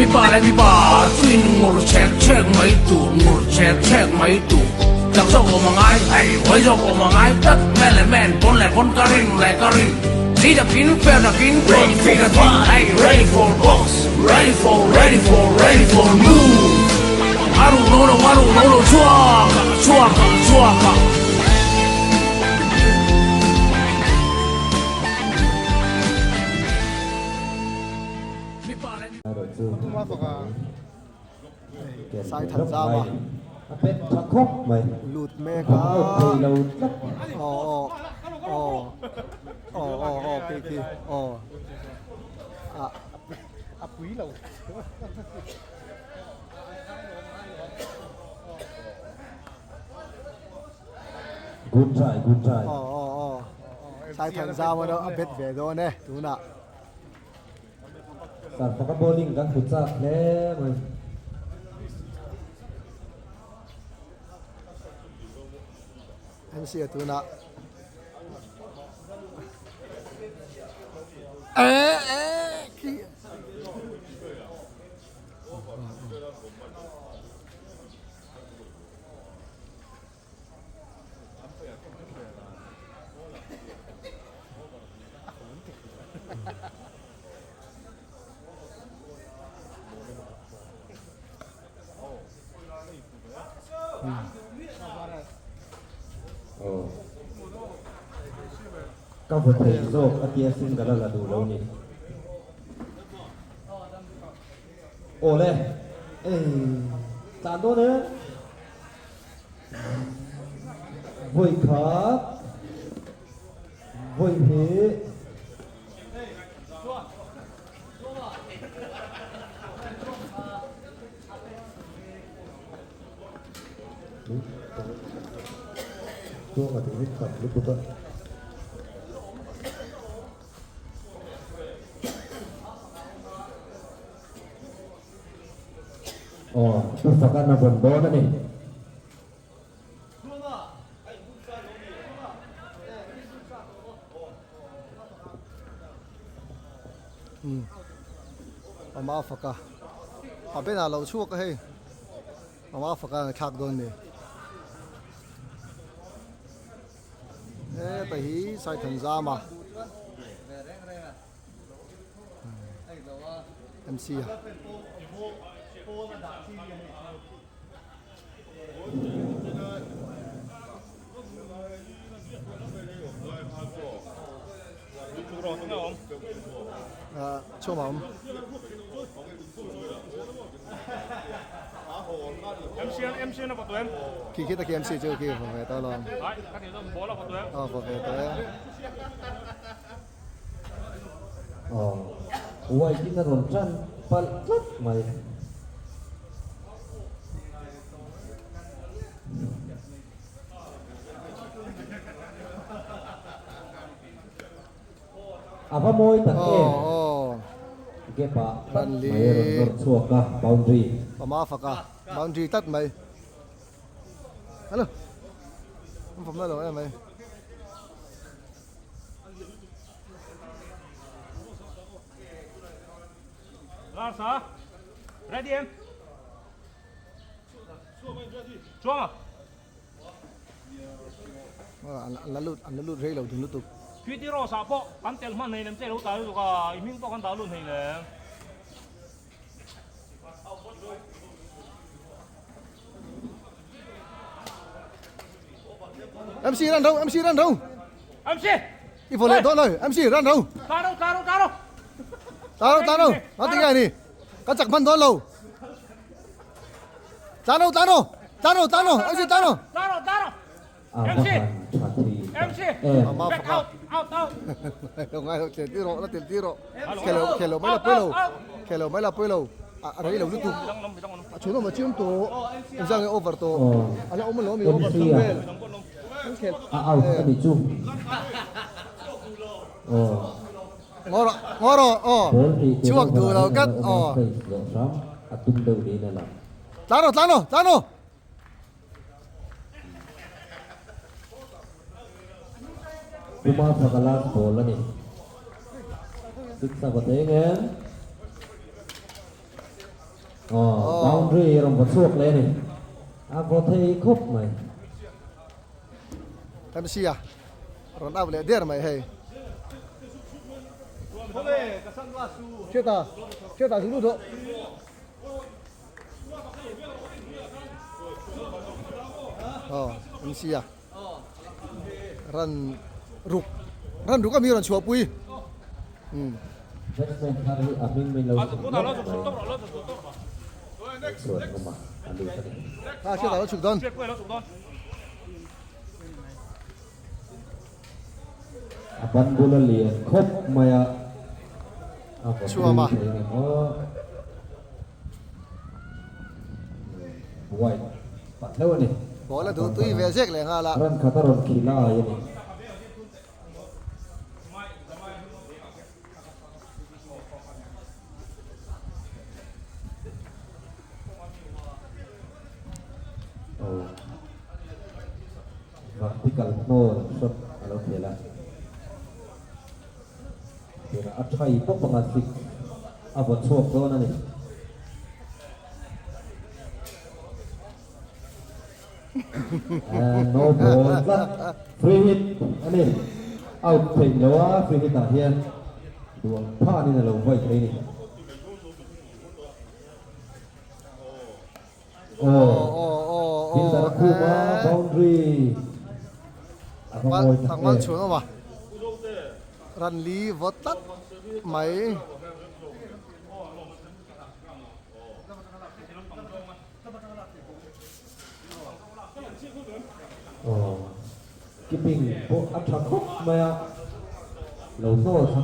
mi ba twin ngor check mai tu ngor check mai tu đặc sâu của mga ai với dâu của mga ai tất men pon karing see the pin fair the pin pin the pin ai ready for box ready for move aru no chuaka sai thật ra màเป็นชักครกไหม lụt mẹ ก็ cả เคยเราลัก kì quý lầu good try sai thật ra mà nó biết về rồi nè đúng không ạ สัตว์ฟักโบลิ่งกันขุดซากแล้วมัน em sẽ tu nạ khi các vật thể do các tia sinh cả là đủ lâu nhỉ ồ lên tàn tốt nữa vui khá vui thế chua mà thì cầm lúc đó tôi phải ăn phần bó nữa này mà phật à bên nào lâu chuột cái mà phật à khác đôi này tại hí sai thần ra mà MC à cho mà MC nó vào tụi em. Khi ta kia MC chưa kia phải về tao làm. Đấy, các điều bố là vào tụi em. Phải về tới. Uai kita roncan palat mai. Apa mau tak ke pak mayor suaka boundary mà phật à boundary tắt mày alo không phẩm rồi em mày Rồi sao? Ready em? Chuông à? anh lút rây lâu thì lút tục Khi đi rồi sao bộ bắn tiền mà này làm sao đâu tới được à? Mình có con tàu luôn này nè. MC run đâu MC đi vào lại đó rồi MC run đâu ta đâu nó tiếng này nè có chặt phân đó lâu ta đâu MC ta đâu MC back out không ai tiền tiro kelo mấy là pelo ở đây là lúc tụ chúng nó mà chiếm tổ em sang cái over tổ anh ông mình nói mình over không về cái bị chung ngó rồi chuột từ đầu cắt tung đầu đi này là ta đâu Rumah bakalan bola nih. Siksa batengin. boundary rong vật suộc lên này có thấy khúc mày em xì à rồi đau lệ điên mày hay chết ta xuống luôn em xì à ran rục cái miếng ran chua pui rất xem hari mình lâu Cũng là nó chụp tốc độ, nó chụp tốc độ. sửa không mà ăn được cái này chết ta nó chụp đơn Chết quay nó chụp thôi. ban bola liền khúc mày Chua mà. White bạn đâu này bỏ là tụi về rét lại ha là ran kata ron kila ya ni vertical no shot alo khela kira athai pok bangasik abot chok do na ni no ball that free hit ani out thing lo free hit ta hian duang pha ni na lo vai thei ni Pintar kuma boundary thằng mang xuống mà ran lý vót tắt máy keeping po attack maya lo so